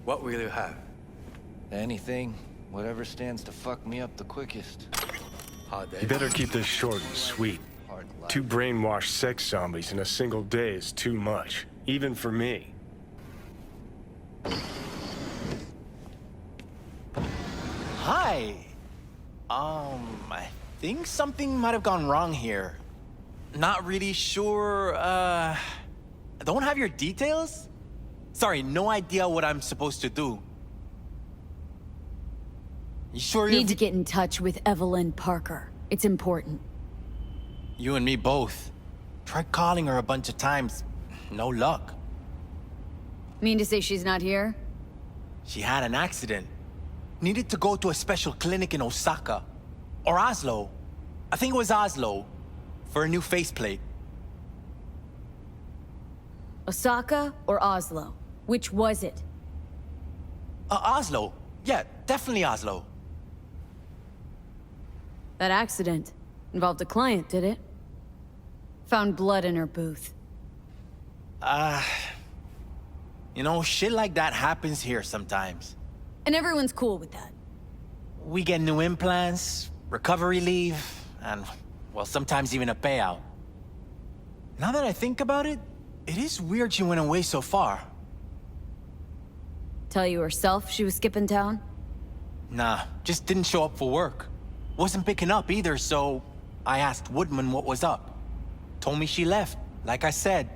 What will you have? Anything, whatever stands to fuck me up the quickest. Hard day? You better keep this short and sweet. Hard life. 2 brainwashed sex zombies in a single day is too much, even for me. Hi. I think something might have gone wrong here. Not really sure, don't have your details? Sorry, no idea what I'm supposed to do. You sure Need to get in touch with Evelyn Parker. It's important. You and me both. Tried calling her a bunch of times. No luck. Mean to say she's not here? She had an accident. Needed to go to a special clinic in Osaka. Or Oslo. I think it was Oslo. For a new faceplate. Osaka or Oslo? Which was it? Oslo. Yeah, definitely Oslo. That accident involved a client, did it? Found blood in her booth. You know, shit like that happens here sometimes. And everyone's cool with that. We get new implants, recovery leave, and, well, sometimes even a payout. Now that I think about it, it is weird she went away so far. Tell you herself she was skipping town? Nah, just didn't show up for work. Wasn't picking up either, so I asked Woodman what was up. Told me she left, like I said.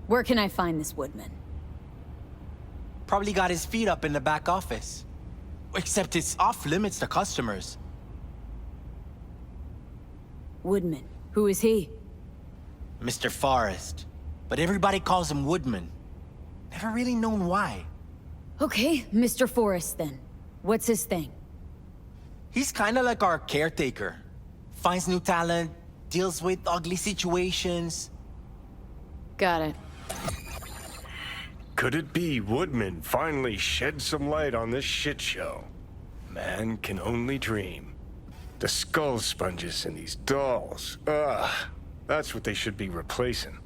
Where can I find this Woodman? Probably got his feet up in the back office. Except it's off limits to customers. Woodman. Who is he? Mr. Forrest. But everybody calls him Woodman. Never really known why. Okay, Mr. Forrest then. What's his thing? He's kinda like our caretaker. Finds new talent, deals with ugly situations. Got it. Could it be Woodman finally shed some light on this shit show? Man can only dream. The skull sponges in these dolls. Ugh. That's what they should be replacing.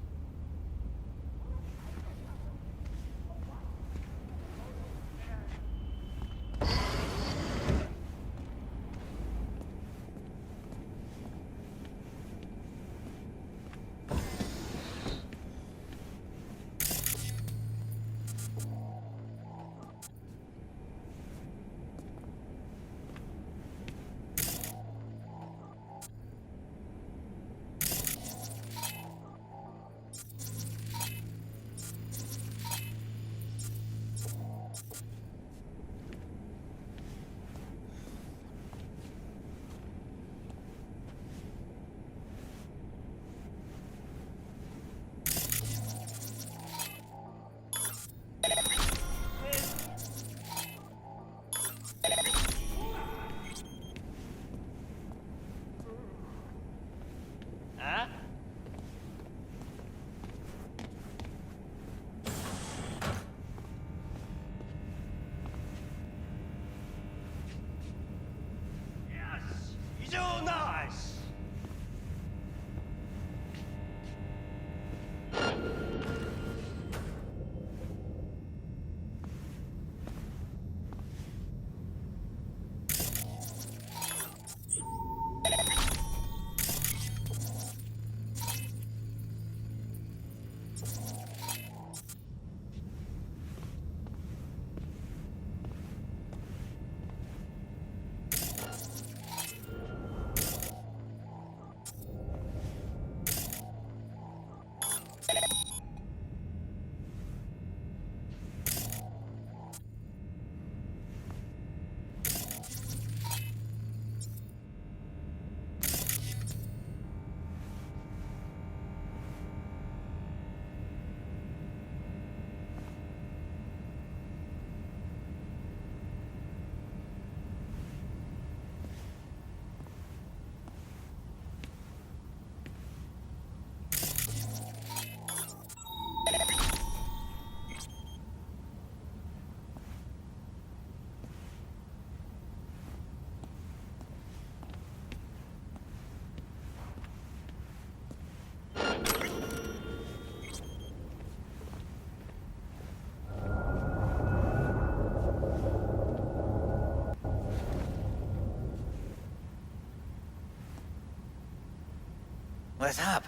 What's up?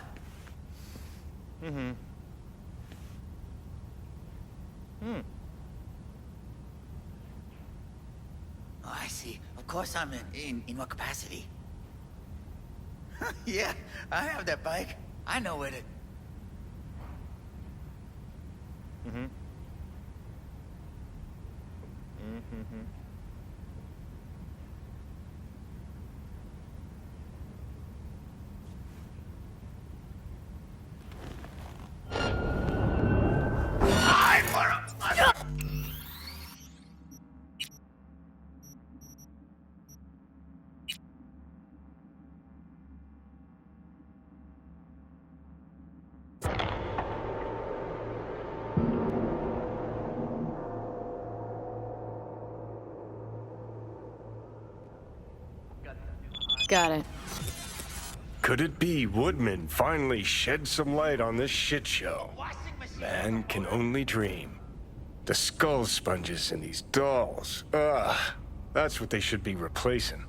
Oh, I see. Of course I'm in what capacity? Yeah, I have that bike. I know it. Got it. Could it be Woodman finally shed some light on this shit show? Man can only dream. The skull sponges in these dolls. Ugh. That's what they should be replacing.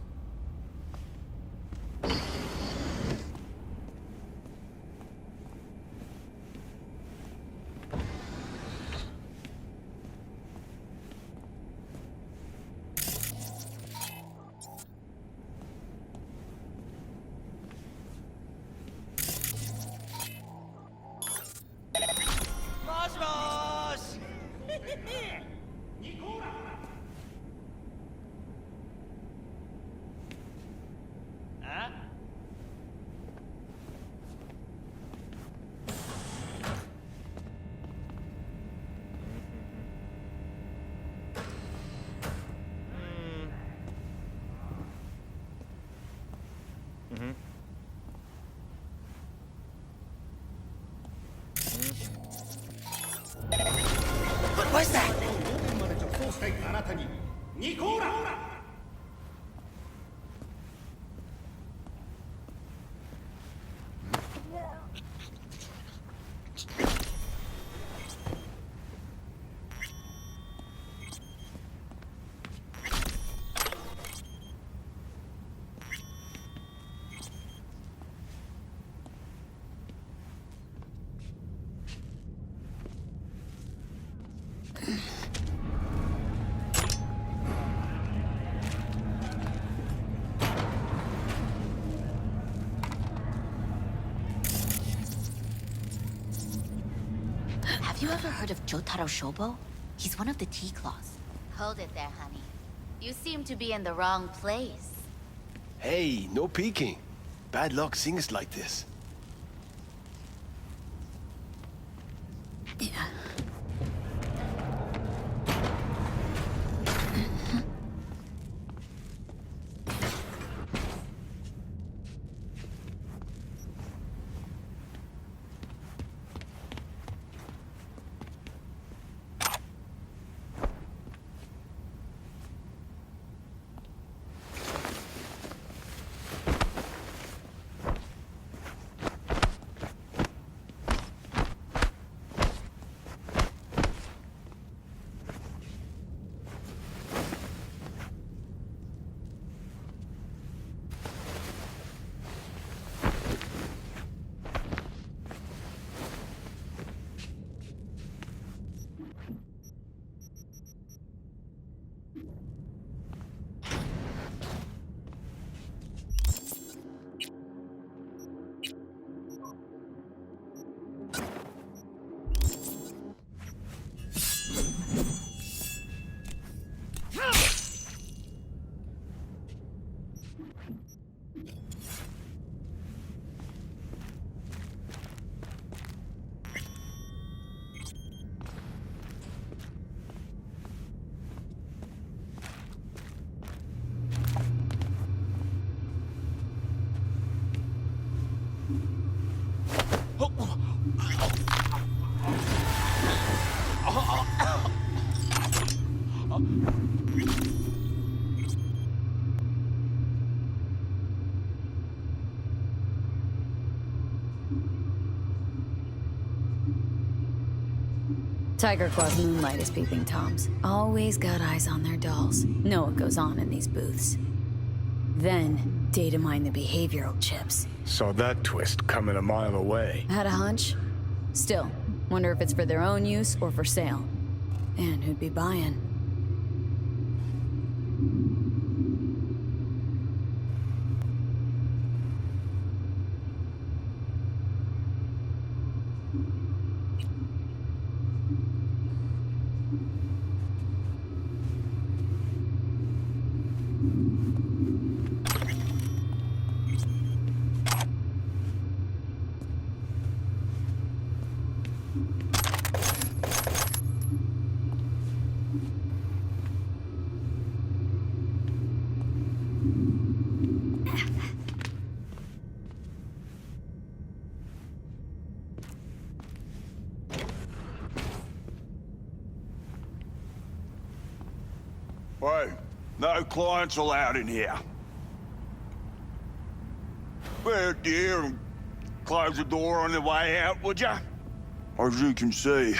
What was that? Have you ever heard of Jotaro Shobo? He's one of the T-Claws. Hold it there, honey. You seem to be in the wrong place. Hey, no peeking. Bad luck sings like this. Yeah. Tiger Claw's moonlight is peeping Toms. Always got eyes on their dolls. Know what goes on in these booths. Then, data mine the behavioral chips. Saw that twist coming a mile away. Had a hunch? Still, wonder if it's for their own use or for sale. And who'd be buying? Hey, no clients allowed in here. Well, dear, and close the door on the way out, would ya? As you can see,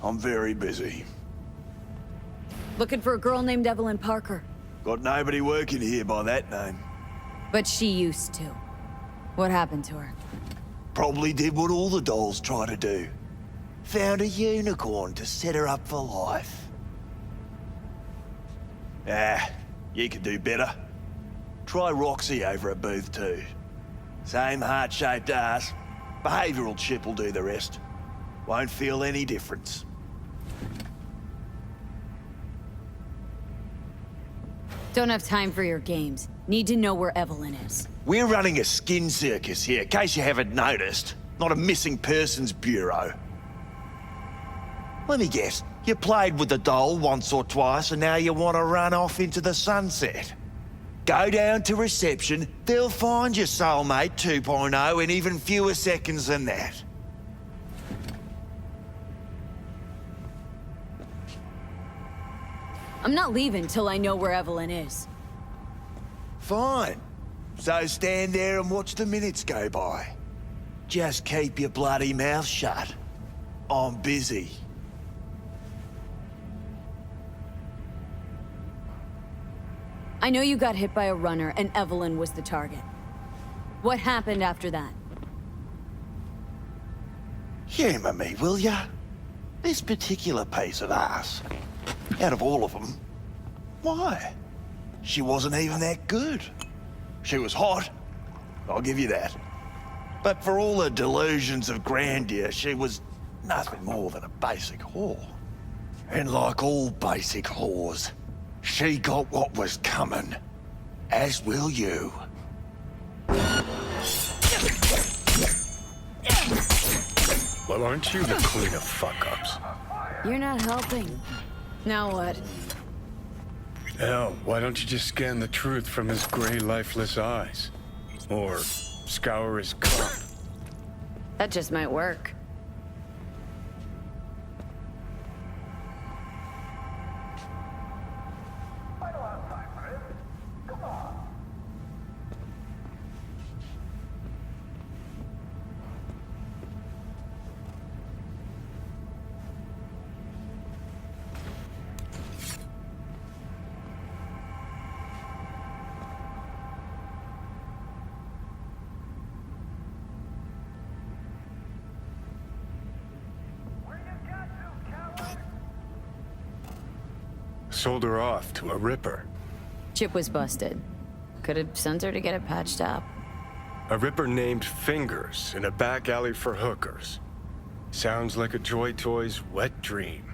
I'm very busy. Looking for a girl named Evelyn Parker. Got nobody working here by that name. But she used to. What happened to her? Probably did what all the dolls try to do. Found a unicorn to set her up for life. Ah, you could do better. Try Roxy over at Booth 2. Same heart-shaped ass. Behavioral chip will do the rest. Won't feel any difference. Don't have time for your games. Need to know where Evelyn is. We're running a skin circus here, in case you haven't noticed. Not a missing persons bureau. Let me guess. You played with the doll once or twice and now you want to run off into the sunset. Go down to reception, they'll find your soulmate 2.0 in even fewer seconds than that. I'm not leaving till I know where Evelyn is. Fine. So stand there and watch the minutes go by. Just keep your bloody mouth shut. I'm busy. I know you got hit by a runner and Evelyn was the target. What happened after that? Humour me, will ya? This particular piece of ass, out of all of them, why? She wasn't even that good. She was hot, I'll give you that. But for all her delusions of grandeur, she was nothing more than a basic whore. And like all basic whores, she got what was coming, as will you. Well, aren't you the queen of fuck-ups? You're not helping. Now what? Hell, why don't you just scan the truth from his gray, lifeless eyes? Or scour his cup? That just might work. Sold her off to a ripper. Chip was busted. Could have sent her to get it patched up. A ripper named Fingers in a back alley for hookers. Sounds like a Joy Toy's wet dream.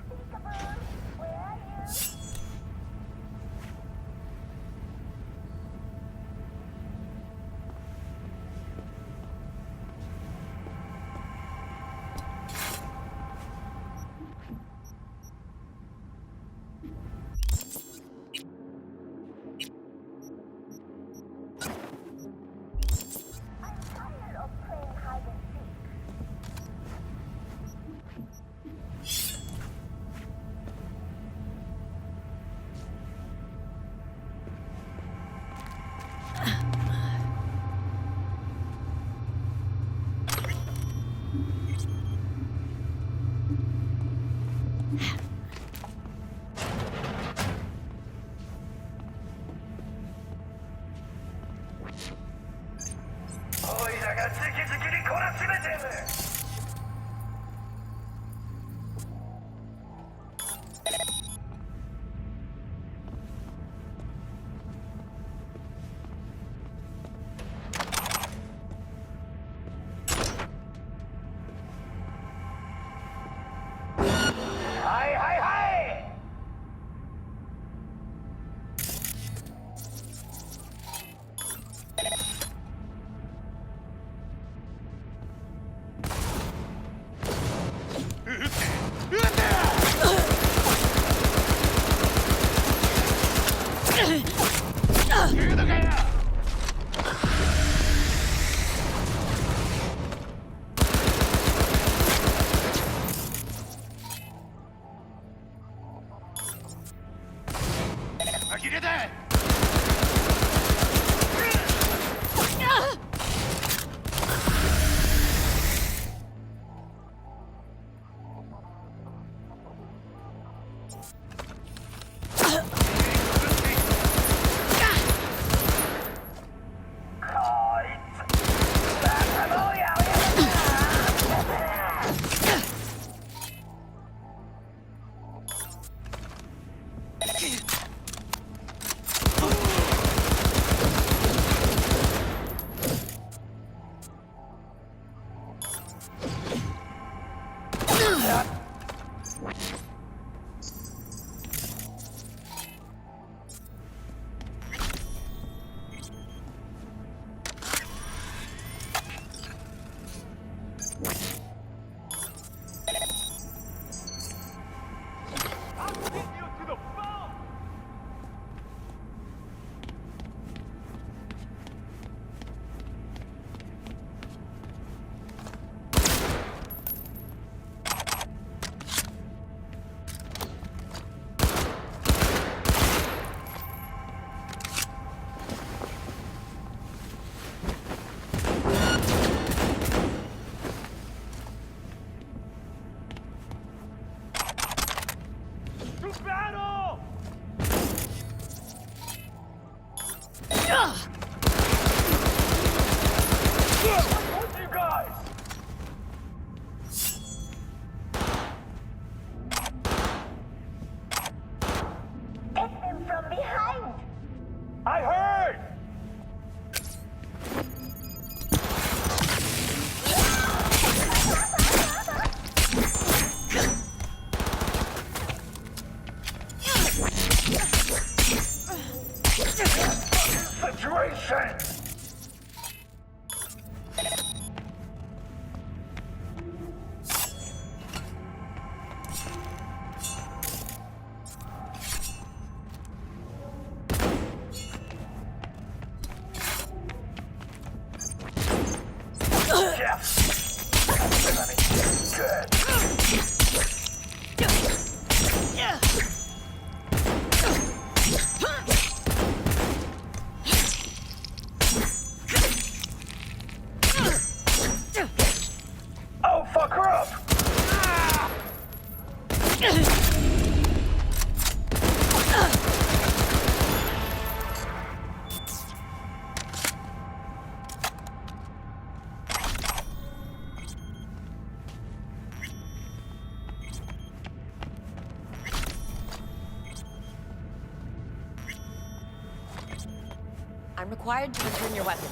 I'm required to return your weapons.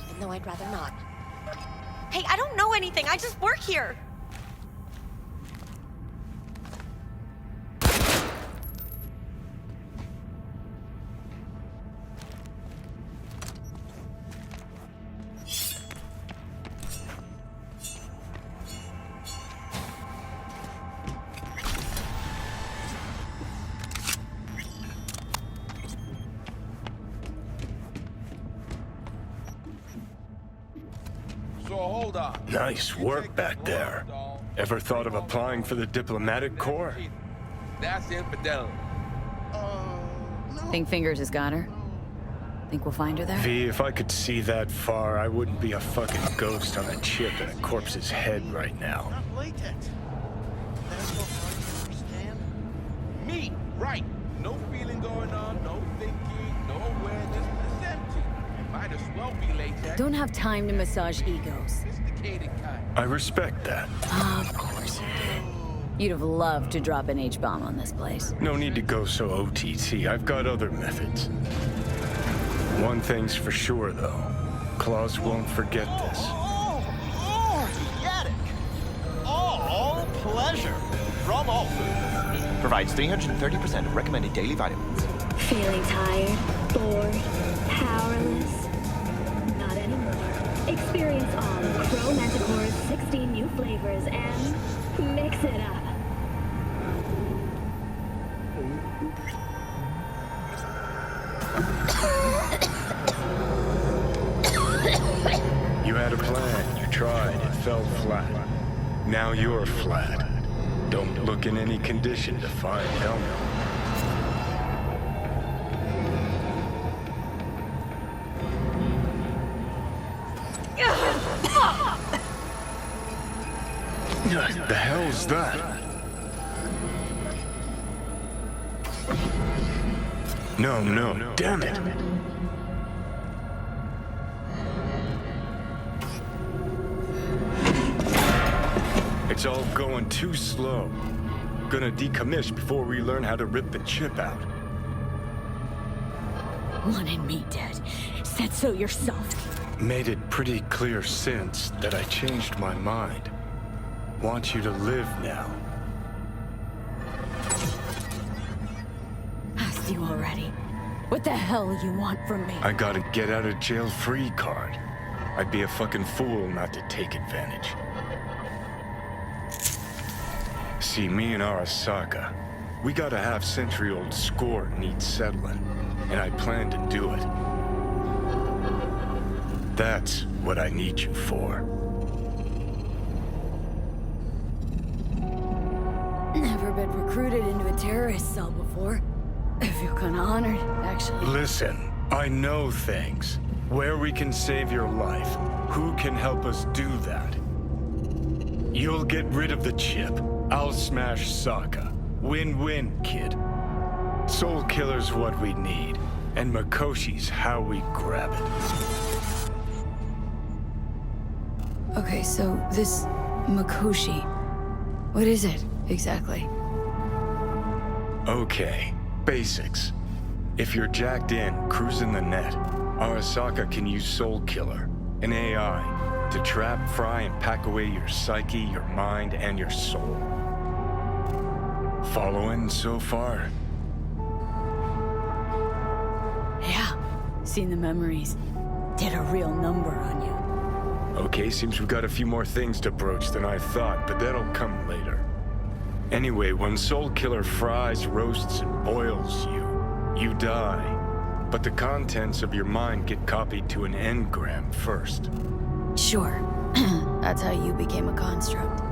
Even though I'd rather not. Hey, I don't know anything. I just work here. Nice work back there. Ever thought of applying for the diplomatic corps? That's infidelity. Think Fingers has got her? Think we'll find her there? V, if I could see that far, I wouldn't be a fucking ghost on a chip in a corpse's head right now. Latex. That's what I understand. Me, right. No feeling going on, no thinking, no awareness. It's empty. It might as well be latex. Don't have time to massage egos. It's the educated kind. I respect that. Of course you did. You'd have loved to drop an H-bomb on this place. No need to go so OTT. I've got other methods. One thing's for sure, though. Claus won't forget this. Yaddick! All pleasure from all foods. Provides 330% of recommended daily vitamins. Feeling tired, bored, powerless? Not anymore. Experience all of Crow Manticore's 16 new flavors and mix it up. You had a plan, you tried, it fell flat. Now you're flat. Don't look in any condition to find help. The hell's that? No, damn it. It's all going too slow. Gonna decommission before we learn how to rip the chip out. Wanted me dead. Said so yourself. Made it pretty clear since that I changed my mind. Want you to live now. Asked you already. What the hell you want from me? I got a get out of jail free card. I'd be a fucking fool not to take advantage. See, me and Arasaka, we got a half-century-old score needs settling, and I plan to do it. That's what I need you for. Never been recruited into a terrorist cell before. I feel kinda honored, actually. Listen, I know things. Where we can save your life. Who can help us do that? You'll get rid of the chip. I'll smash Sokka. Win-win, kid. Soul Killer's what we need, and Makoshi's how we grab it. Okay, so this Makoshi, what is it exactly? Okay, basics. If you're jacked in, cruising the net, Arasaka can use Soul Killer, an AI, to trap, fry, and pack away your psyche, your mind, and your soul. Following so far? Yeah, seen the memories. Did a real number on you. Okay, seems we've got a few more things to broach than I thought, but that'll come later. Anyway, when Soul Killer fries, roasts, and boils you, you die. But the contents of your mind get copied to an engram first. Sure. That's how you became a construct.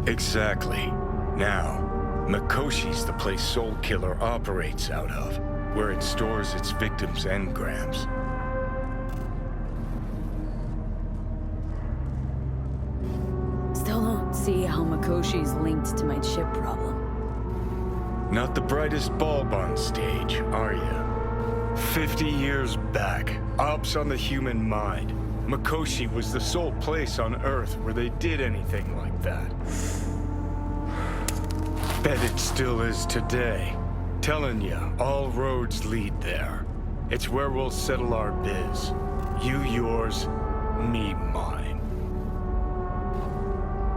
Exactly. Now, Makoshi's the place Soul Killer operates out of, where it stores its victims' engrams. Still don't see how Makoshi's linked to my chip problem. Not the brightest bulb on stage, are you? 50 years back, ops on the human mind. Makoshi was the sole place on Earth where they did anything like that. Bet it still is today. Telling ya, all roads lead there. It's where we'll settle our biz. You yours, me mine.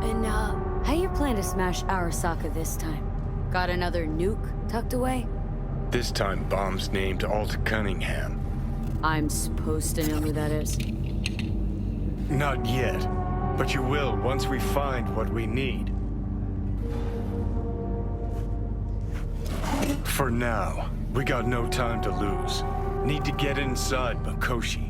And, how you plan to smash Arasaka this time? Got another nuke tucked away? This time bomb's named Alta Cunningham. I'm supposed to know who that is. Not yet, but you will once we find what we need. For now, we got no time to lose. Need to get inside Makoshi.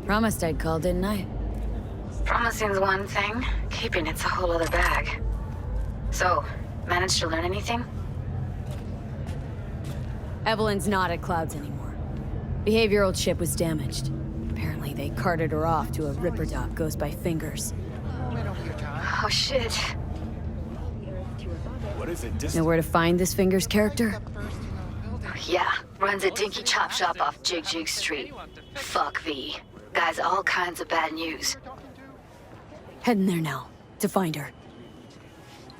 Promised I'd call, didn't I? Promising's one thing, keeping it's a whole other bag. So, managed to learn anything? Evelyn's not at Clouds anymore. Behavioral chip was damaged. Apparently they carted her off to a Ripper doc goes by Fingers. Oh shit. What is it? Know where to find this Fingers character? Yeah, runs a dinky chop shop off Jig Street. Fuck V. Guy's all kinds of bad news. Heading there now, to find her.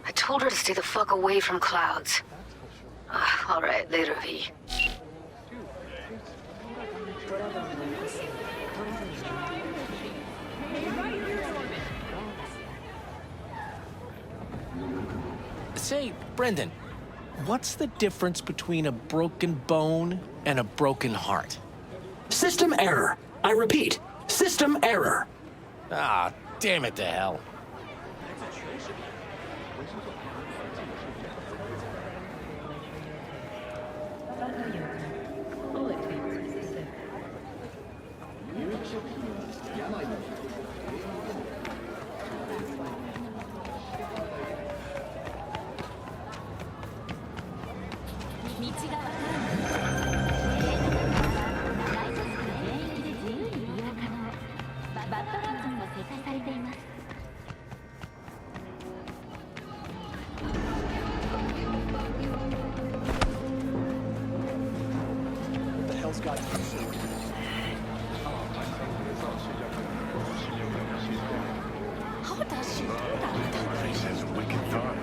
I told her to stay the fuck away from Clouds. Alright, later, V. Say, Brendan, what's the difference between a broken bone and a broken heart? System error. I repeat, system error. Ah, damn it to hell. How does she do that? He says wicked thought.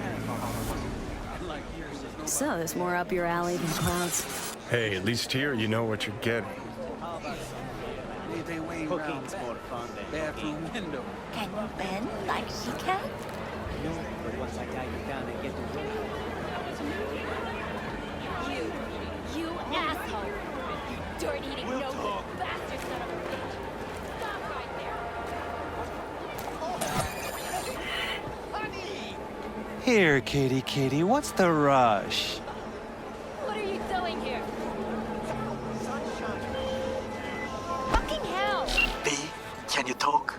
So, there's more up your alley than Clouds. Hey, at least here you know what you're getting. Cooking's more fun than bathroom window. Can you bend like she can? No, but once I tie you down and get the room. You asshole! You dirt-eating no bastard son of a bitch! Stop right there! Here, kitty, what's the rush? What are you doing here? Fucking hell! B, can you talk?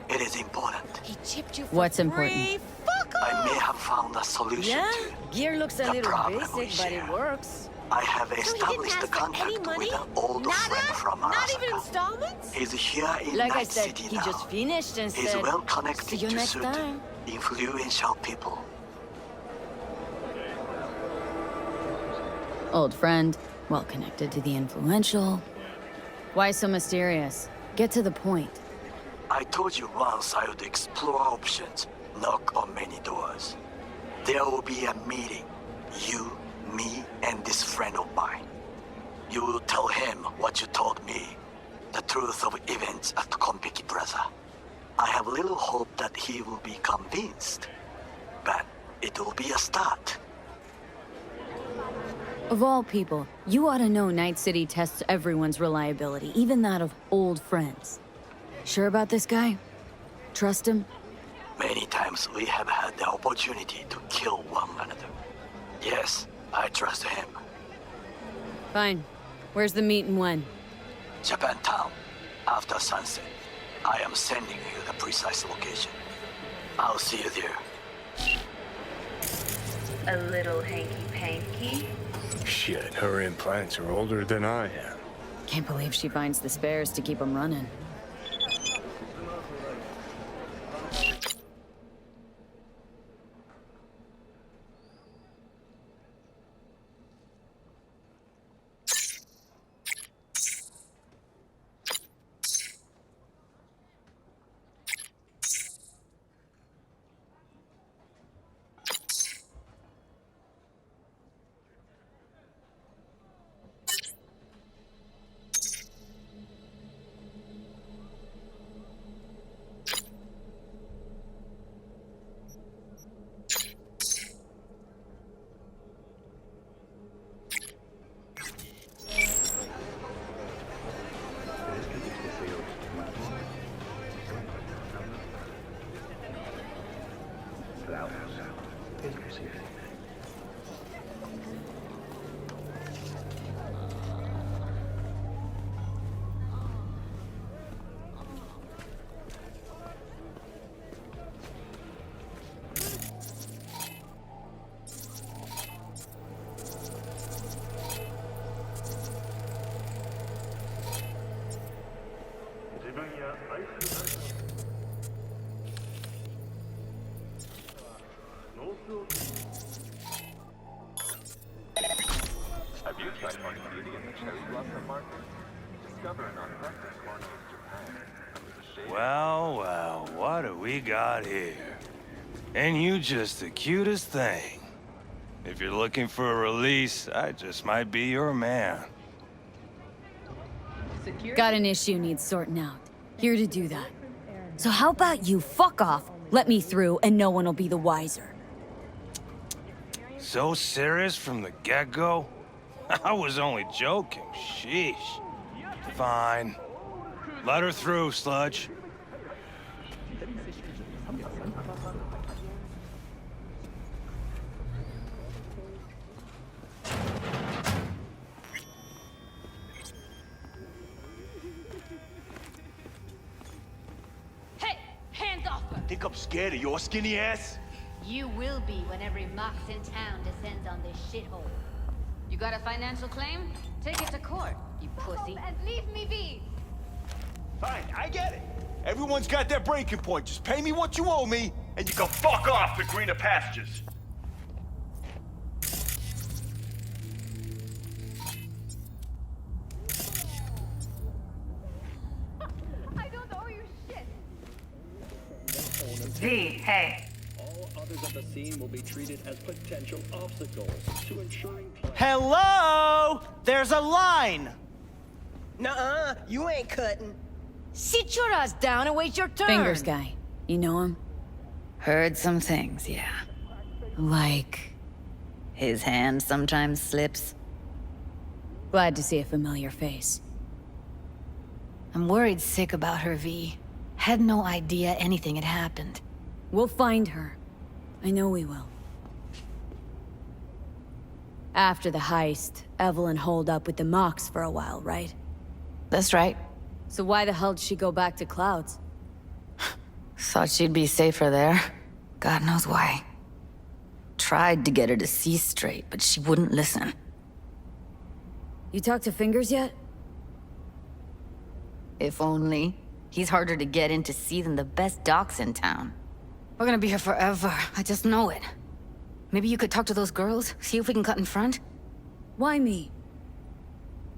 It is important. He chipped you for What's free. important? Fuck off! I may have found a solution Yeah, to gear looks a the little problem basic, we but share. it works. I have So he didn't established a ask for any contact money? with an old friend from Not even Arasaka. installments? He's here in Like I Night said, City he now. just finished and He's said, well "See connected you to next certain time." influential people. Old friend, well connected to the influential. Why so mysterious? Get to the point. I told you once I would explore options, knock on many doors. There will be a meeting. You, me, and this friend of mine. You will tell him what you told me, the truth of events at Konpeki Plaza. I have little hope that he will be convinced, but it will be a start. Of all people, you ought to know Night City tests everyone's reliability, even that of old friends. Sure about this guy? Trust him? Many times we have had the opportunity to kill one another. Yes, I trust him. Fine. Where's the meet and when? Japantown, after sunset. I am sending you the precise location. I'll see you there. A little hanky-panky? Shit, her implants are older than I am. Can't believe she finds the spares to keep them running. Have you tried finding beauty in the cherry blossom market? Discover an authentic corner of Japan. Well, well, what do we got here? And you just the cutest thing. If you're looking for a release, I just might be your man. Got an issue needs sorting out. Here to do that. So how about you fuck off, let me through, and no one will be the wiser. So serious from the get-go? I was only joking, sheesh. Fine. Let her through, Sludge. Hey, hands off her! Think I'm scared of your skinny ass? You will be when every mox in town descends on this shithole. You got a financial claim? Take it to court, you pussy. And leave me be! Fine, I get it. Everyone's got their breaking point. Just pay me what you owe me, and you can fuck off to greener pastures. I don't owe you shit! V, hey. All others at the scene will be treated as potential obstacles to ensuring... Hello? There's a line! Nuh-uh, you ain't cutting. Sit your ass down and wait your turn! Fingers guy. You know him? Heard some things, yeah. Like... His hand sometimes slips. Glad to see a familiar face. I'm worried sick about her, V. Had no idea anything had happened. We'll find her. I know we will. After the heist, Evelyn holed up with the Mox for a while, right? That's right. So why the hell did she go back to Clouds? Thought she'd be safer there. God knows why. Tried to get her to see straight, but she wouldn't listen. You talked to Fingers yet? If only. He's harder to get in to see than the best docs in town. We're gonna be here forever. I just know it. Maybe you could talk to those girls, see if we can cut in front? Why me?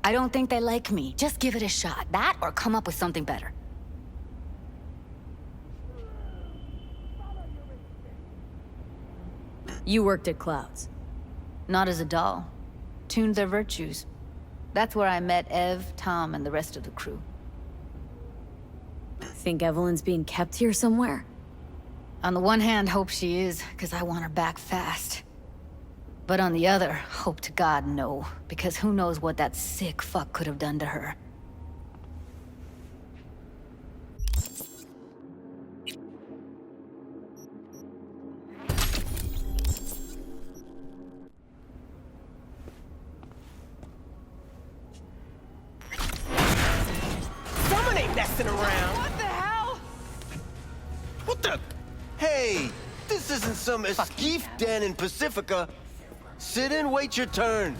I don't think they like me. Just give it a shot. That or come up with something better. You worked at Clouds. Not as a doll. Tuned their virtues. That's where I met Ev, Tom, and the rest of the crew. Think Evelyn's being kept here somewhere? On the one hand, hope she is, because I want her back fast. But on the other, hope to God no, because who knows what that sick fuck could have done to her. Someone ain't messing around. What the hell? What the? Hey, this isn't some escape den in Pacifica. Sit and wait your turn.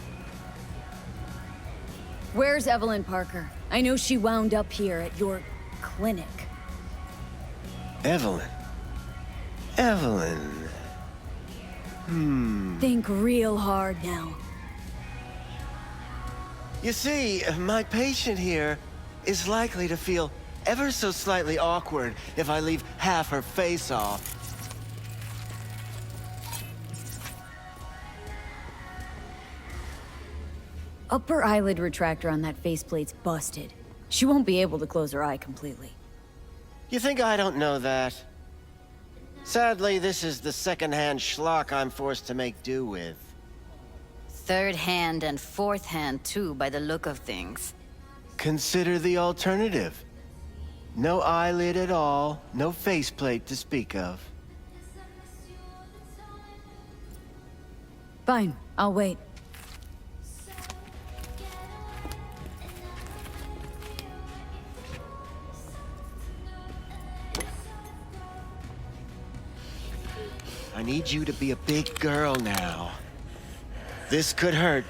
Where's Evelyn Parker? I know she wound up here at your clinic. Evelyn. Evelyn. Think real hard now. You see, my patient here is likely to feel ever so slightly awkward if I leave half her face off. Upper eyelid retractor on that faceplate's busted. She won't be able to close her eye completely. You think I don't know that? Sadly, this is the second-hand schlock I'm forced to make do with. Third hand and fourth hand too, by the look of things. Consider the alternative. No eyelid at all, no faceplate to speak of. Fine, I'll wait. I need you to be a big girl now. This could hurt.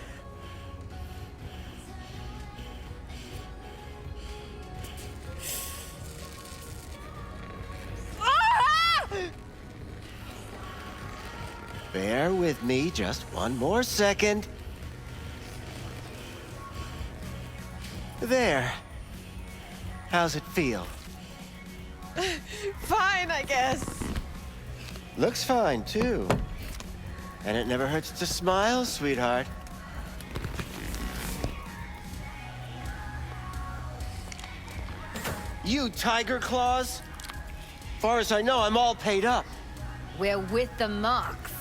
Bear with me just one more second. There. How's it feel? Fine, I guess. Looks fine, too. And it never hurts to smile, sweetheart. You tiger claws? Far as I know, I'm all paid up. We're with the Mox.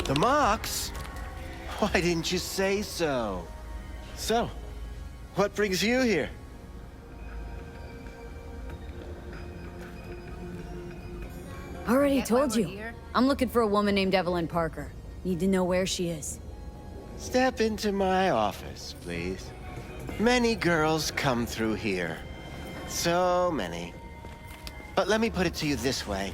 The Mox? Why didn't you say so? So, what brings you here? Already told you. I'm looking for a woman named Evelyn Parker. Need to know where she is. Step into my office, please. Many girls come through here. So many. But let me put it to you this way.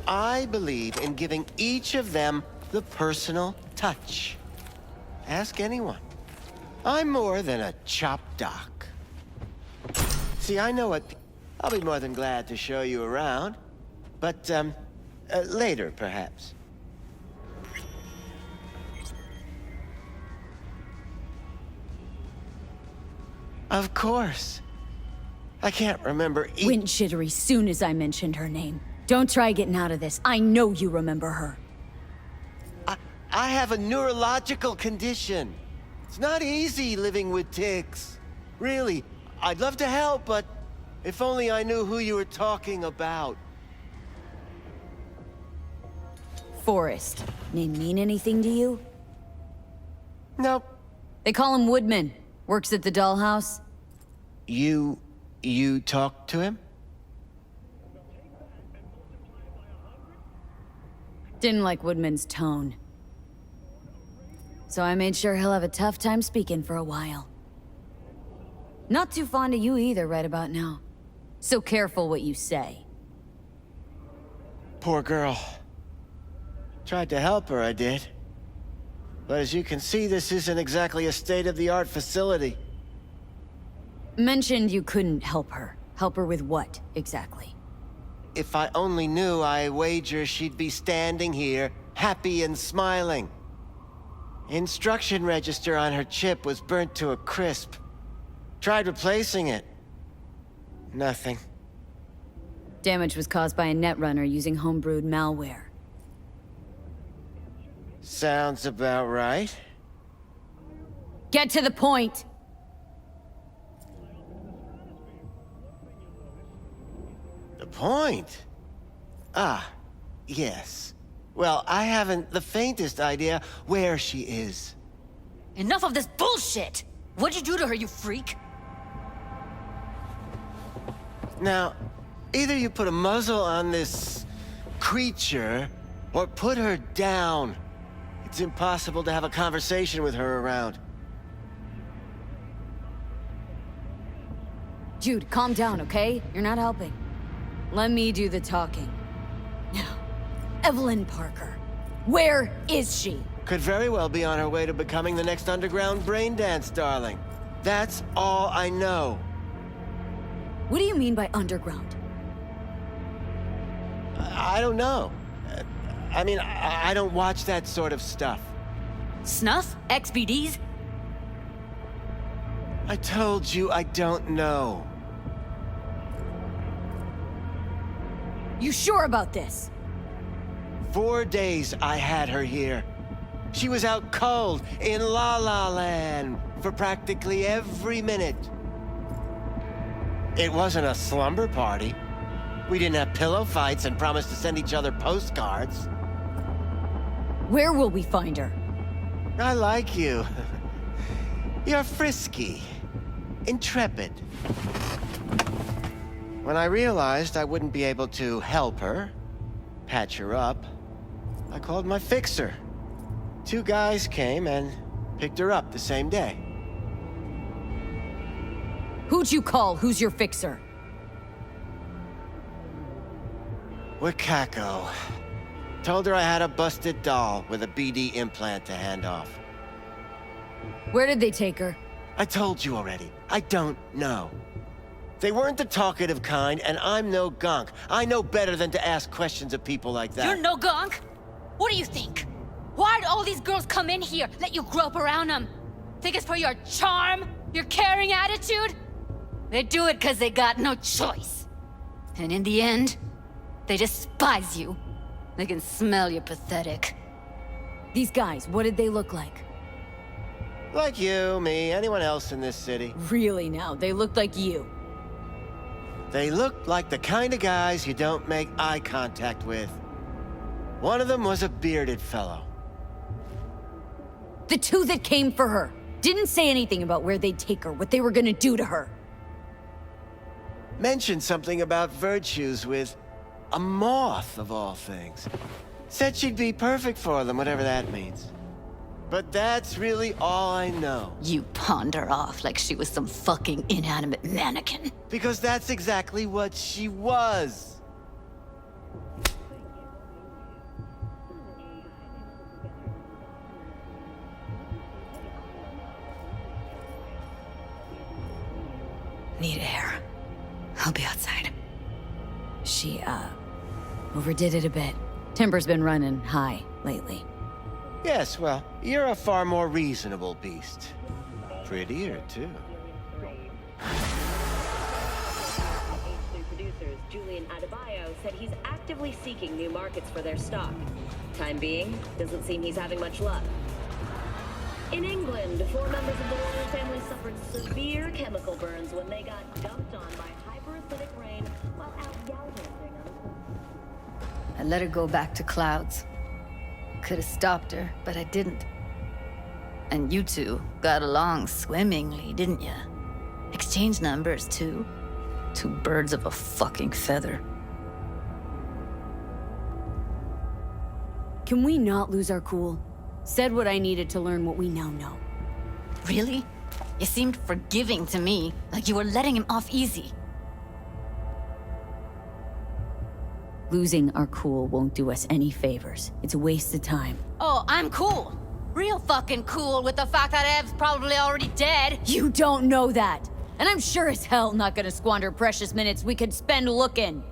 I believe in giving each of them the personal touch. Ask anyone. I'm more than a chop doc. See, I know what... I'll be more than glad to show you around. But, later, perhaps. Of course. I can't remember Went jittery soon as I mentioned her name. Don't try getting out of this. I know you remember her. I have a neurological condition. It's not easy living with tics. Really, I'd love to help, but if only I knew who you were talking about. Forrest. Name mean anything to you? Nope. They call him Woodman. Works at the dollhouse. You talked to him? Didn't like Woodman's tone. So I made sure he'll have a tough time speaking for a while. Not too fond of you either right about now. So careful what you say. Poor girl. Tried to help her, I did. But as you can see, this isn't exactly a state-of-the-art facility. Mentioned you couldn't help her. Help her with what, exactly? If I only knew, I wager she'd be standing here, happy and smiling. Instruction register on her chip was burnt to a crisp. Tried replacing it. Nothing. Damage was caused by a netrunner using homebrewed malware. Sounds about right. Get to the point! The point? Ah, yes. Well, I haven't the faintest idea where she is. Enough of this bullshit! What'd you do to her, you freak? Now, either you put a muzzle on this creature, or put her down. It's impossible to have a conversation with her around. Jude, calm down, okay? You're not helping. Let me do the talking. Now, Evelyn Parker. Where is she? Could very well be on her way to becoming the next underground braindance darling. That's all I know. What do you mean by underground? I don't know. I mean, I don't watch that sort of stuff. Snuff? XBDs? I told you I don't know. You sure about this? 4 days I had her here. She was out cold in La La Land for practically every minute. It wasn't a slumber party. We didn't have pillow fights and promised to send each other postcards. Where will we find her? I like you. You're frisky, intrepid. When I realized I wouldn't be able to help her, patch her up, I called my fixer. 2 guys came and picked her up the same day. Who'd you call? Who's your fixer? Wakako. Told her I had a busted doll with a BD implant to hand off. Where did they take her? I told you already. I don't know. They weren't the talkative kind, and I'm no gonk. I know better than to ask questions of people like that. You're no gonk? What do you think? Why'd all these girls come in here, let you grope around them? Think it's for your charm? Your caring attitude? They do it because they got no choice. And in the end, they despise you. They can smell you're pathetic. These guys, what did they look like? Like you, me, anyone else in this city. Really now, they looked like you. They looked like the kind of guys you don't make eye contact with. One of them was a bearded fellow. The two that came for her didn't say anything about where they'd take her, what they were gonna do to her. Mentioned something about virtues with a moth, of all things. Said she'd be perfect for them, whatever that means. But that's really all I know. You pawned her off like she was some fucking inanimate mannequin. Because that's exactly what she was. Need air. I'll be outside. She, overdid it a bit. Temper's been running high lately. Yes, well, you're a far more reasonable beast. Prettier, too. Producers Julian Adebayo said he's actively seeking new markets for their stock. Time being, doesn't seem he's having much luck. In England, 4 members of the royal family suffered severe chemical burns when they got dumped on by hyperacidic rain while out gallivanting on. I let her go back to Clouds. Could have stopped her, but I didn't. And you two got along swimmingly, didn't ya? Exchanged numbers, too. 2 birds of a fucking feather. Can we not lose our cool? Said what I needed to learn what we now know. Really? You seemed forgiving to me, like you were letting him off easy. Losing our cool won't do us any favors. It's a waste of time. Oh, I'm cool. Real fucking cool with the fact that Ev's probably already dead. You don't know that. And I'm sure as hell not gonna squander precious minutes we could spend looking.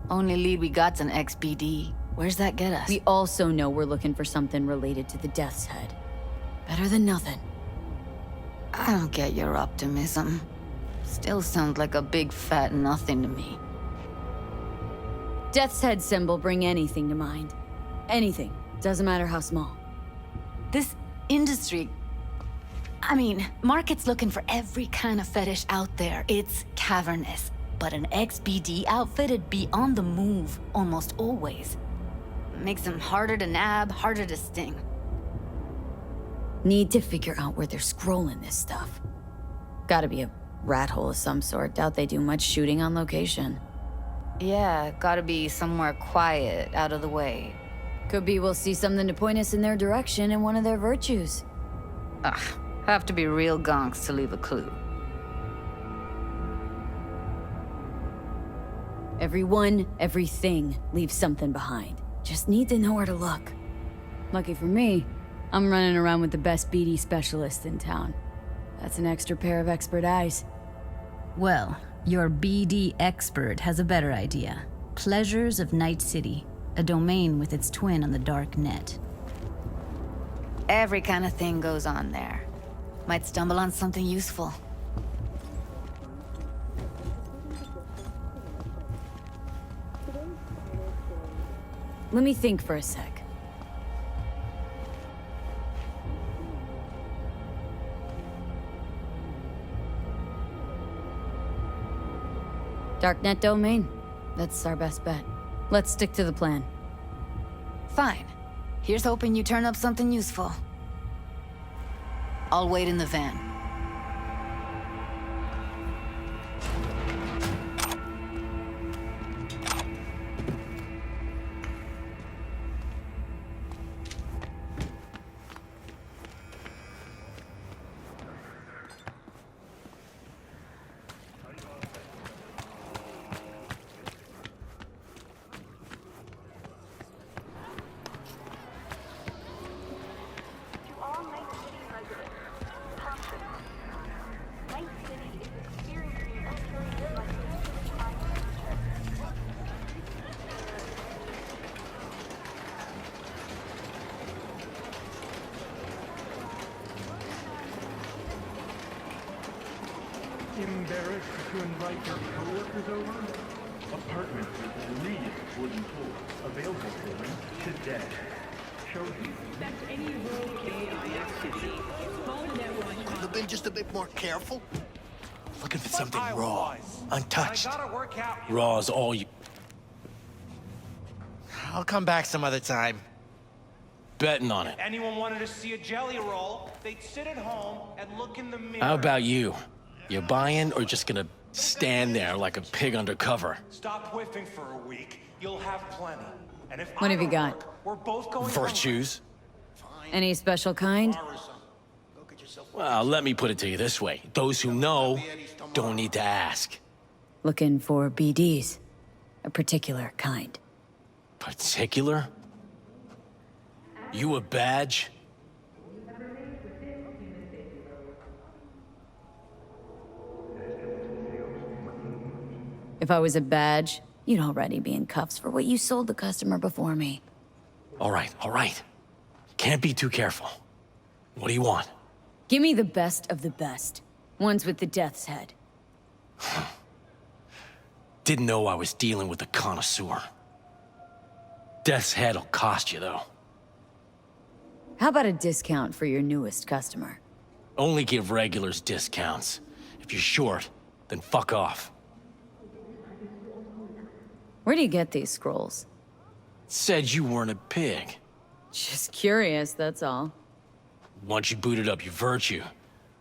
Only lead we got's an XBD. Where's that get us? We also know we're looking for something related to the Death's Head. Better than nothing. I don't get your optimism. Still sounds like a big fat nothing to me. Death's Head symbol bring anything to mind. Anything. Doesn't matter how small. This industry... I mean, market's looking for every kind of fetish out there. It's cavernous. But an XBD outfit'd be on the move, almost always. Makes them harder to nab, harder to sting. Need to figure out where they're scrolling this stuff. Gotta be a rat hole of some sort. Doubt they do much shooting on location. Yeah, gotta be somewhere quiet, out of the way. Could be we'll see something to point us in their direction in one of their virtues. Ugh, have to be real gonks to leave a clue. Everyone, everything leaves something behind. Just need to know where to look. Lucky for me, I'm running around with the best BD specialist in town. That's an extra pair of expert eyes. Well, your BD expert has a better idea. Pleasures of Night City, a domain with its twin on the dark net. Every kind of thing goes on there. Might stumble on something useful. Let me think for a sec. Darknet domain. That's our best bet. Let's stick to the plan. Fine. Here's hoping you turn up something useful. I'll wait in the van. Embarrassed to invite your coworkers over? Apartments with brilliant wooden floors available for them today. That's any road in city. Could have been just a bit more careful. Looking for something raw, untouched. Raw is all you... I'll come back some other time. Betting on it. Anyone wanted to see a jelly roll, they'd sit at home and look in the mirror. How about you? You buying or just gonna stand there like a pig undercover? Stop whiffing for a week. You'll have plenty. And if What have you got? we're both going Virtues? Any special kind? Well, let me put it to you this way. Those who know don't need to ask. Looking for BDs. A particular kind. Particular? You a badge? If I was a badge, you'd already be in cuffs for what you sold the customer before me. All right. Can't be too careful. What do you want? Give me the best of the best. Ones with the death's head. Didn't know I was dealing with a connoisseur. Death's head'll cost you, though. How about a discount for your newest customer? Only give regulars discounts. If you're short, then fuck off. Where do you get these scrolls? Said you weren't a pig. Just curious, that's all. Once you booted up your virtue,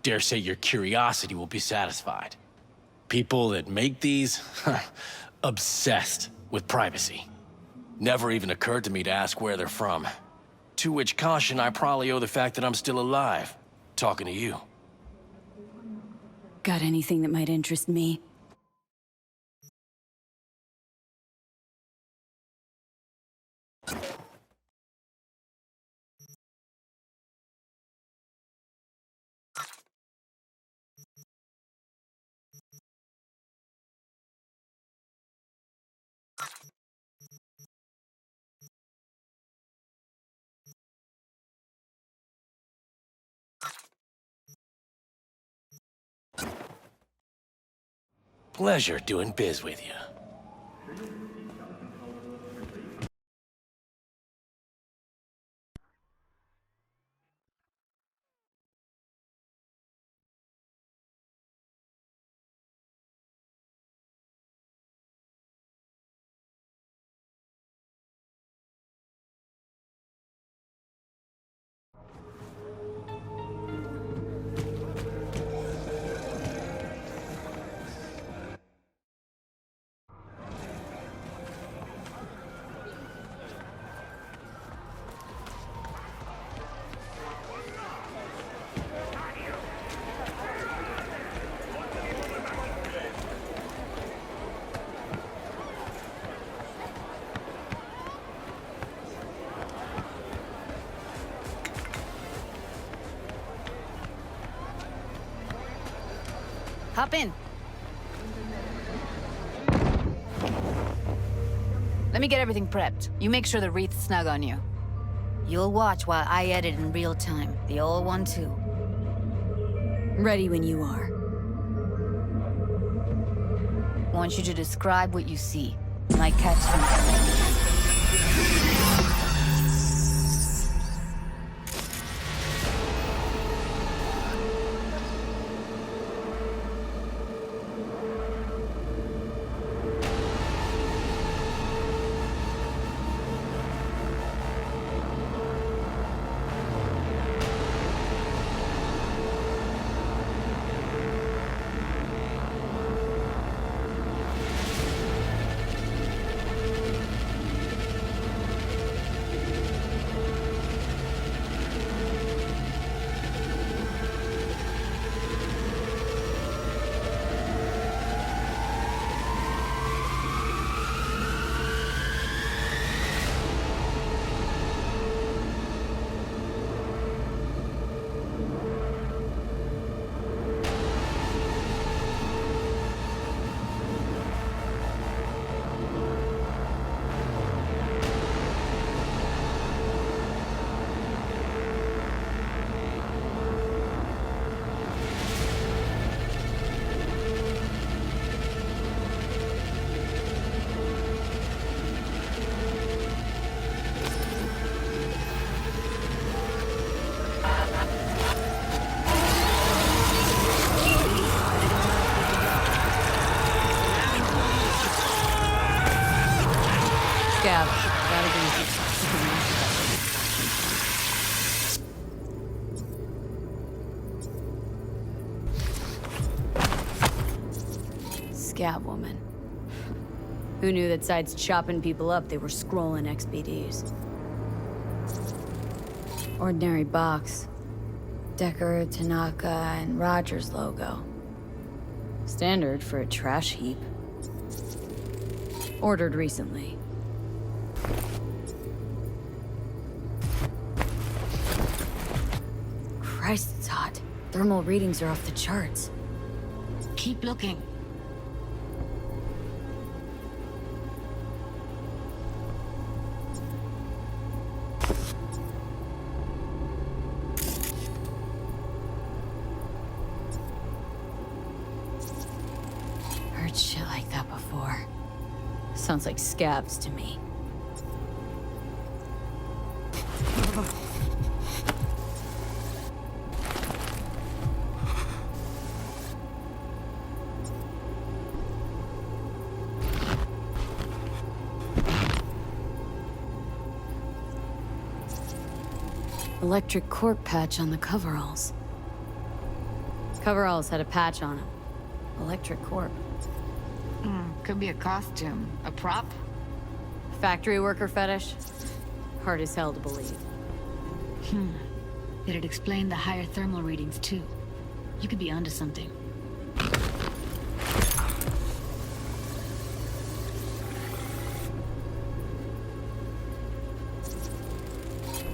dare say your curiosity will be satisfied. People that make these, obsessed with privacy. Never even occurred to me to ask where they're from. To which caution I probably owe the fact that I'm still alive, talking to you. Got anything that might interest me? Pleasure doing biz with you. Hop in. Let me get everything prepped. You make sure the wreath's snug on you. You'll watch while I edit in real time. The old one, too. Ready when you are. Want you to describe what you see. My catchphrase. Scav woman. Who knew that sides chopping people up, they were scrolling XBDs? Ordinary box. Decker, Tanaka, and Rogers logo. Standard for a trash heap. Ordered recently. Christ, it's hot. Thermal readings are off the charts. Keep looking. Heard shit like that before. Sounds like scabs to me. Electric corp patch on the coveralls. Coveralls had a patch on them. Electric corp. Could be a costume. A prop? Factory worker fetish? Hard as hell to believe. It'd explain the higher thermal readings, too. You could be onto something.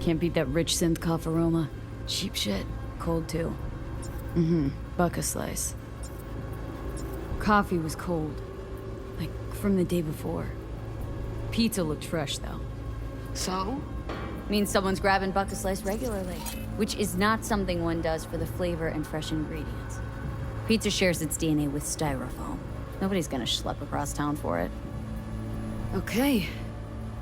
Can't beat that rich synth cough aroma. Cheap shit. Cold, too. Buck a slice. Coffee was cold. Like, from the day before. Pizza looked fresh, though. So? Means someone's grabbing buck a slice regularly. Which is not something one does for the flavor and fresh ingredients. Pizza shares its DNA with styrofoam. Nobody's gonna schlep across town for it. Okay.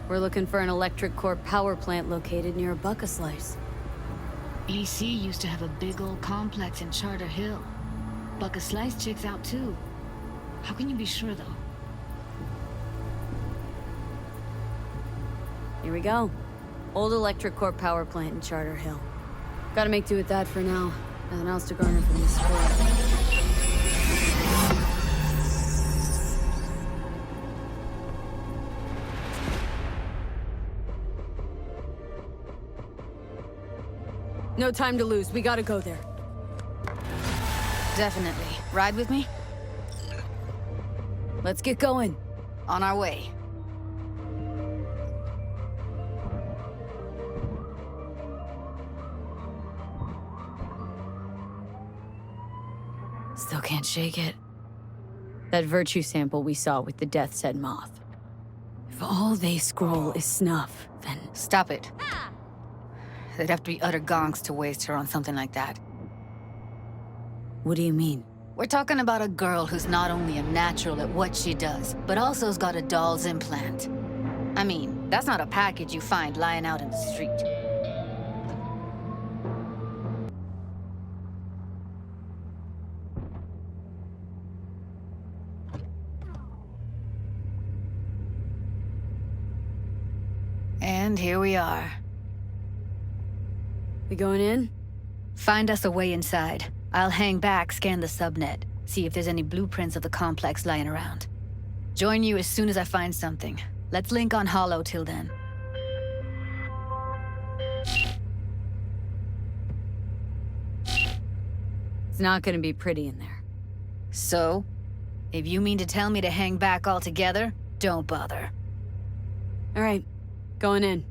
We're looking for an electric core power plant located near a buck a slice. EC used to have a big old complex in Charter Hill. Buck a slice checks out, too. How can you be sure, though? Here we go. Old electric core power plant in Charter Hill. Gotta make do with that for now. Nothing else to garner from this sport. No time to lose. We gotta go there. Definitely. Ride with me? Let's get going. On our way. Still can't shake it. That virtue sample we saw with the Death's Head moth. If all they scroll is snuff, then... Stop it. They'd have to be utter gonks to waste her on something like that. What do you mean? We're talking about a girl who's not only a natural at what she does, but also's got a doll's implant. I mean, that's not a package you find lying out in the street. And here we are. We going in? Find us a way inside. I'll hang back, scan the subnet, see if there's any blueprints of the complex lying around. Join you as soon as I find something. Let's link on Hollow till then. It's not gonna be pretty in there. So? If you mean to tell me to hang back altogether, don't bother. All right, going in.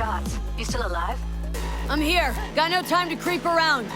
shots. You still alive? I'm here. Got no time to creep around.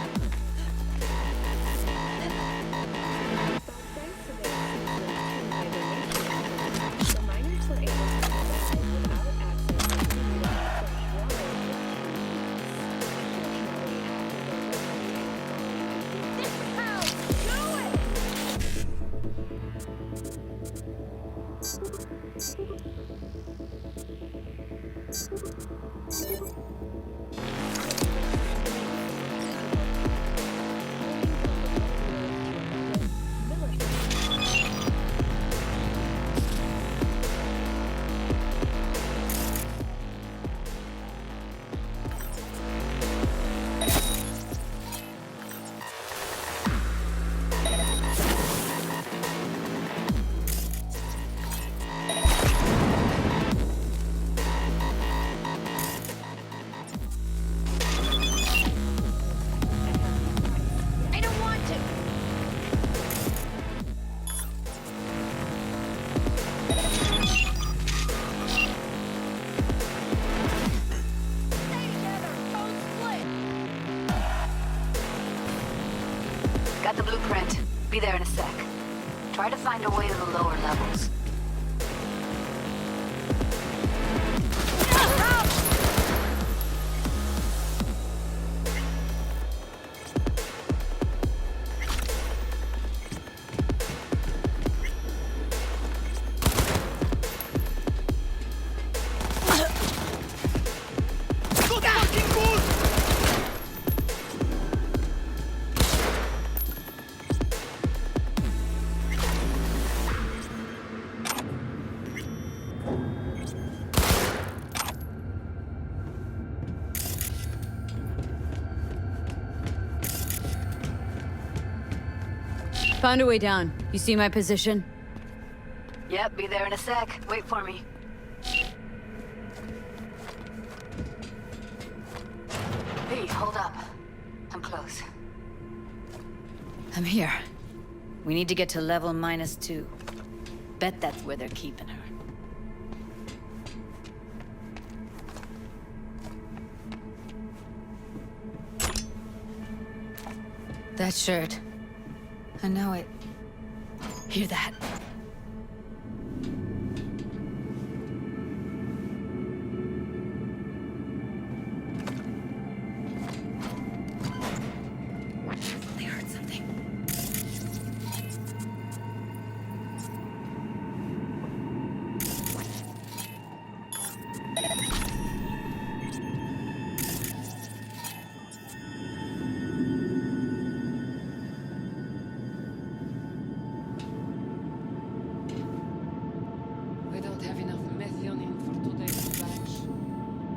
Got the blueprint. Be there in a sec. Try to find a way to the lower levels. Found a way down. You see my position? Yep, be there in a sec. Wait for me. Hey, hold up. I'm close. I'm here. We need to get to level -2. Bet that's where they're keeping her. That shirt. I know it. Hear that? They heard something.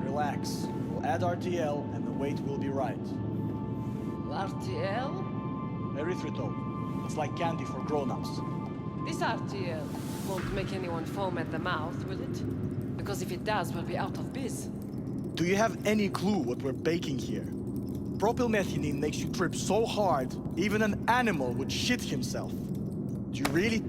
Relax. We'll add RTL and the weight will be right. RTL? Erythritol. It's like candy for grown-ups. This RTL won't make anyone foam at the mouth, will it? Because if it does, we'll be out of biz. Do you have any clue what we're baking here? Propylmethionine makes you trip so hard, even an animal would shit himself. Do you really...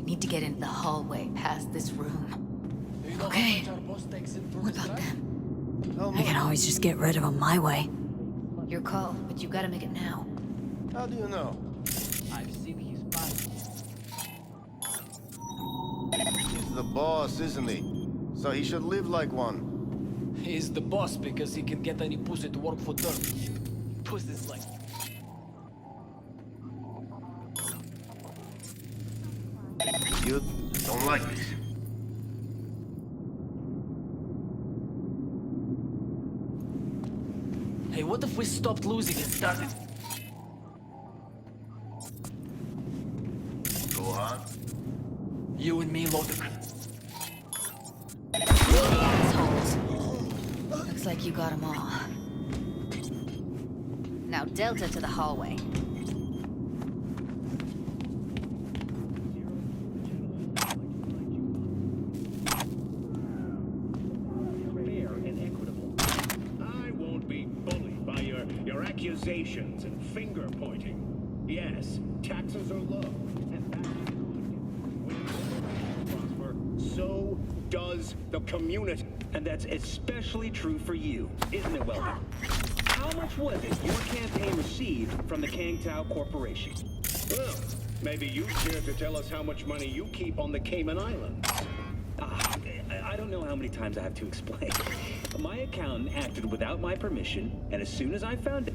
Need to get into the hallway past this room. Okay. What about them? I can always just get rid of them my way. Your call, but you gotta make it now. How do you know? I've seen his body. He's the boss, isn't he? So he should live like one. He's the boss because he can get any pussy to work for dirt. Pussy's like... You don't like this. Hey, what if we stopped losing and started... Go on. You and me load the... Assholes. Looks like you got them all. Now Delta to the hallway. Fair and equitable. I won't be bullied by your accusations and finger pointing. Yes, taxes are low, and that's good. When prosper, so does the community. And that's especially true for you, isn't it, Weldon? How much was it your campaign received from the Kang Tao Corporation? Well, maybe you care to tell us how much money you keep on the Cayman Islands. I don't know how many times I have to explain. My accountant acted without my permission, and as soon as I found it...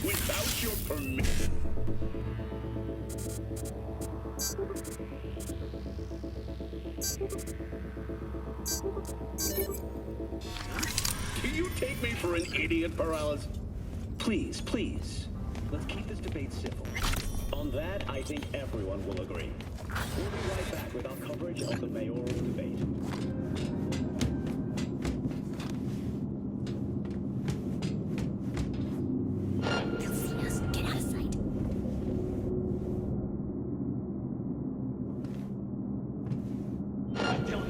Without your permission? Do you take me for an idiot, Perales? Please, please. Let's keep this debate civil. On that, I think everyone will agree. We'll be right back with our coverage of the mayoral debate. They'll see us. Get out of sight.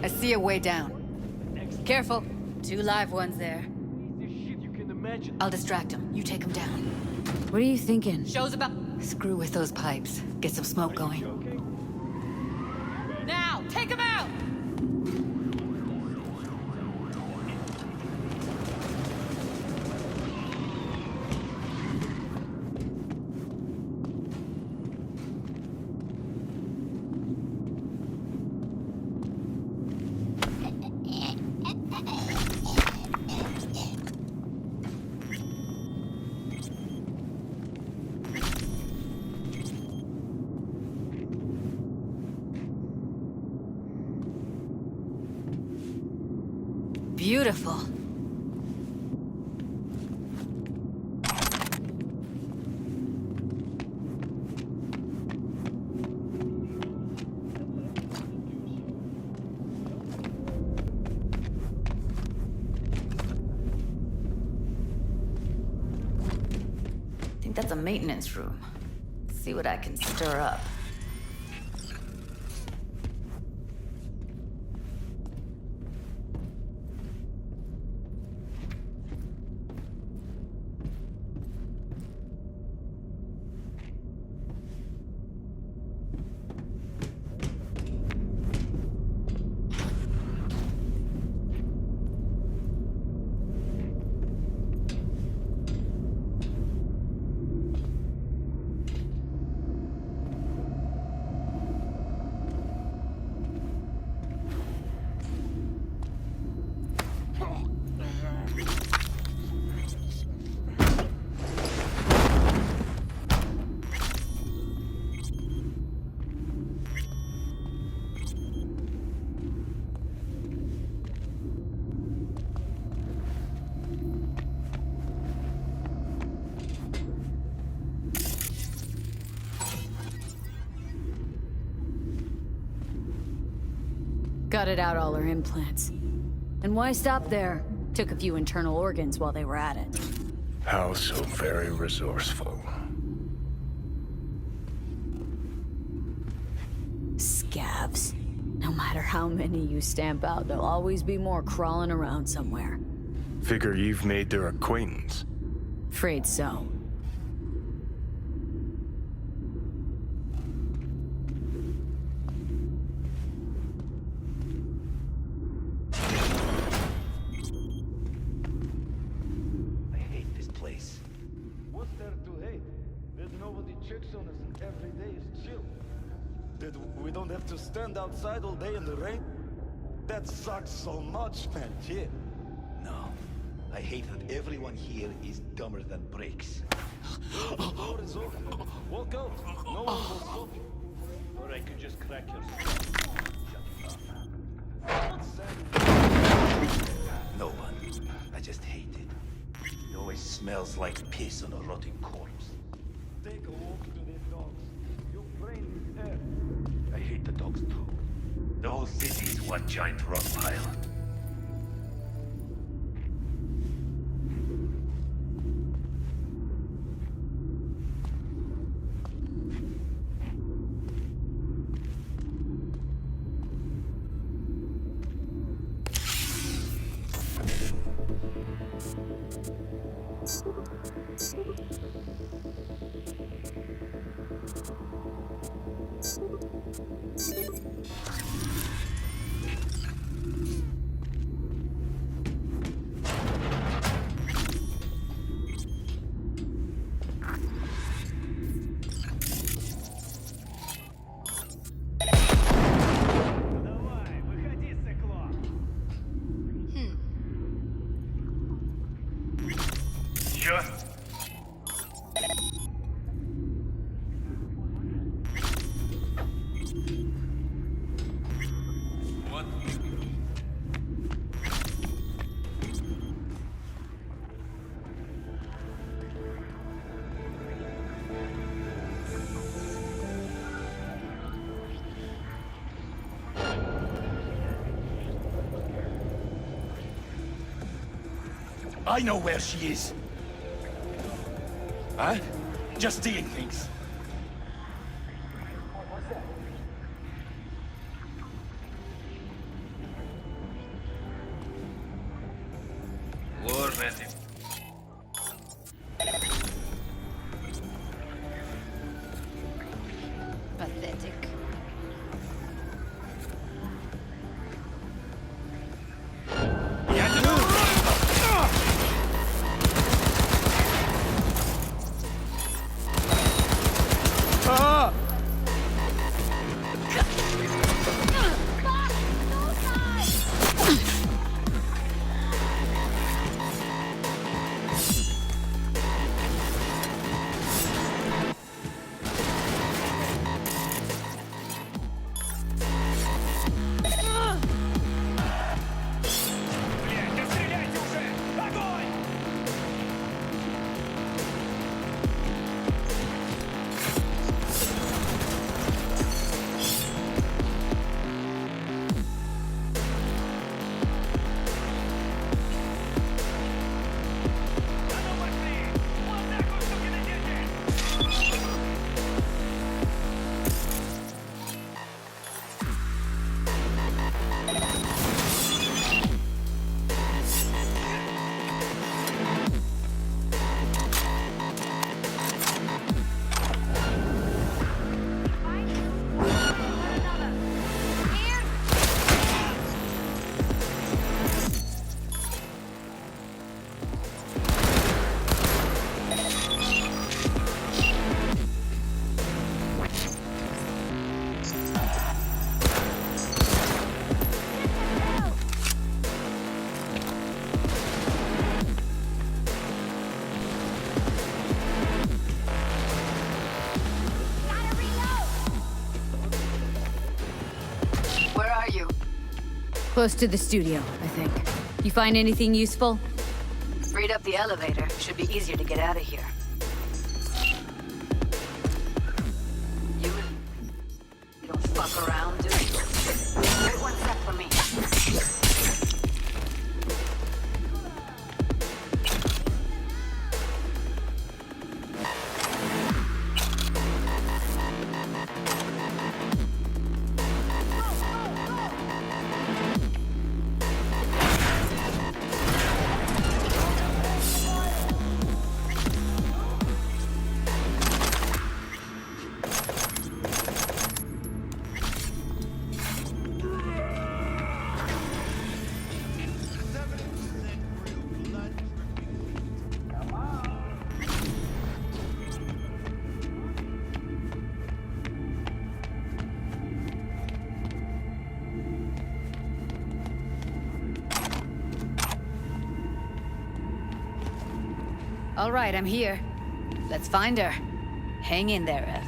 I see a way down. Careful. 2 live ones there. I'll distract them. You take them down. What are you thinking? Show's about... Screw with those pipes. Get some smoke going. Now, take him out! Beautiful. Think that's a maintenance room. See what I can stir up. Gutted out all her implants. And why stop there? Took a few internal organs while they were at it. How so very resourceful. Scavs. No matter how many you stamp out, there'll always be more crawling around somewhere. Figure you've made their acquaintance. Afraid so. day is chill. That we don't have to stand outside all day in the rain. That sucks so much, man. Yeah. No. I hate that everyone here is dumber than bricks. The door is open. Walk out. No one will stop you. Or I could just crack your No one. I just hate it. It always smells like piss on a rotting corpse. Take a walk to the dogs. Your brain is air. I hate the dogs too. The whole city is one giant rot pile. I know where she is. Huh? Just stealing things. War method. Pathetic. Close to the studio, I think. You find anything useful? Freed up the elevator. Should be easier to get out of here. You don't fuck around, do you? Wait one sec for me. All right, I'm here. Let's find her. Hang in there, Ev.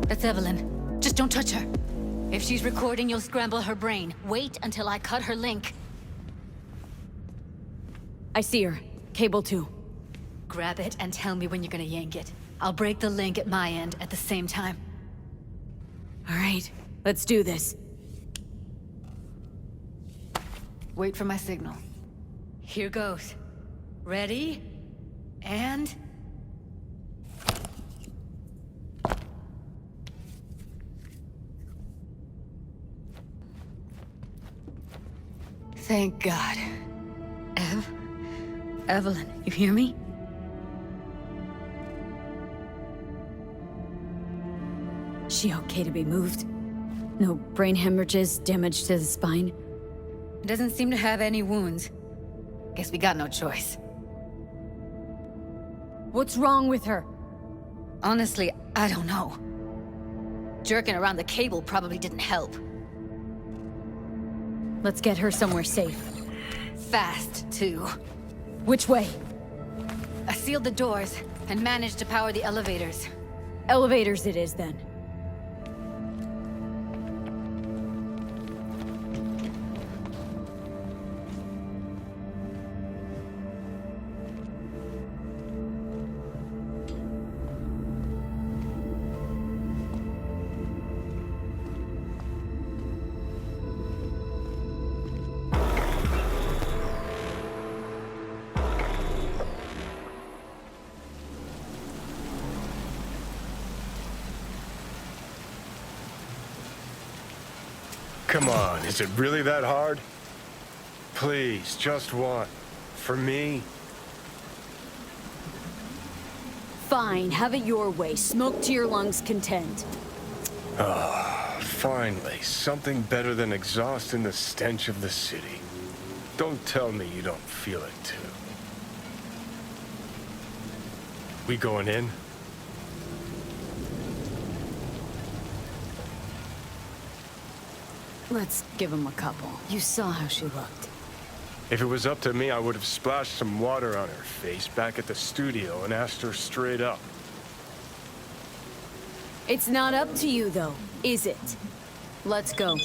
That's Evelyn. Just don't touch her. If she's recording, you'll scramble her brain. Wait until I cut her link. I see her. Cable 2. Grab it and tell me when you're gonna yank it. I'll break the link at my end at the same time. All right, let's do this. Wait for my signal. Here goes. Ready? And... Thank God. Evelyn, you hear me? She okay to be moved? No brain hemorrhages, damage to the spine? Doesn't seem to have any wounds. Guess we got no choice. What's wrong with her? Honestly, I don't know. Jerking around the cable probably didn't help. Let's get her somewhere safe. Fast, too. Which way? I sealed the doors and managed to power the elevators. Elevators it is, then. Come on, is it really that hard? Please, just one. For me? Fine, have it your way. Smoke to your lungs' content. Ah, finally, something better than exhaust in the stench of the city. Don't tell me you don't feel it, too. We going in? Let's give him a couple. You saw how she looked. If it was up to me, I would have splashed some water on her face back at the studio and asked her straight up. It's not up to you, though, is it? Let's go.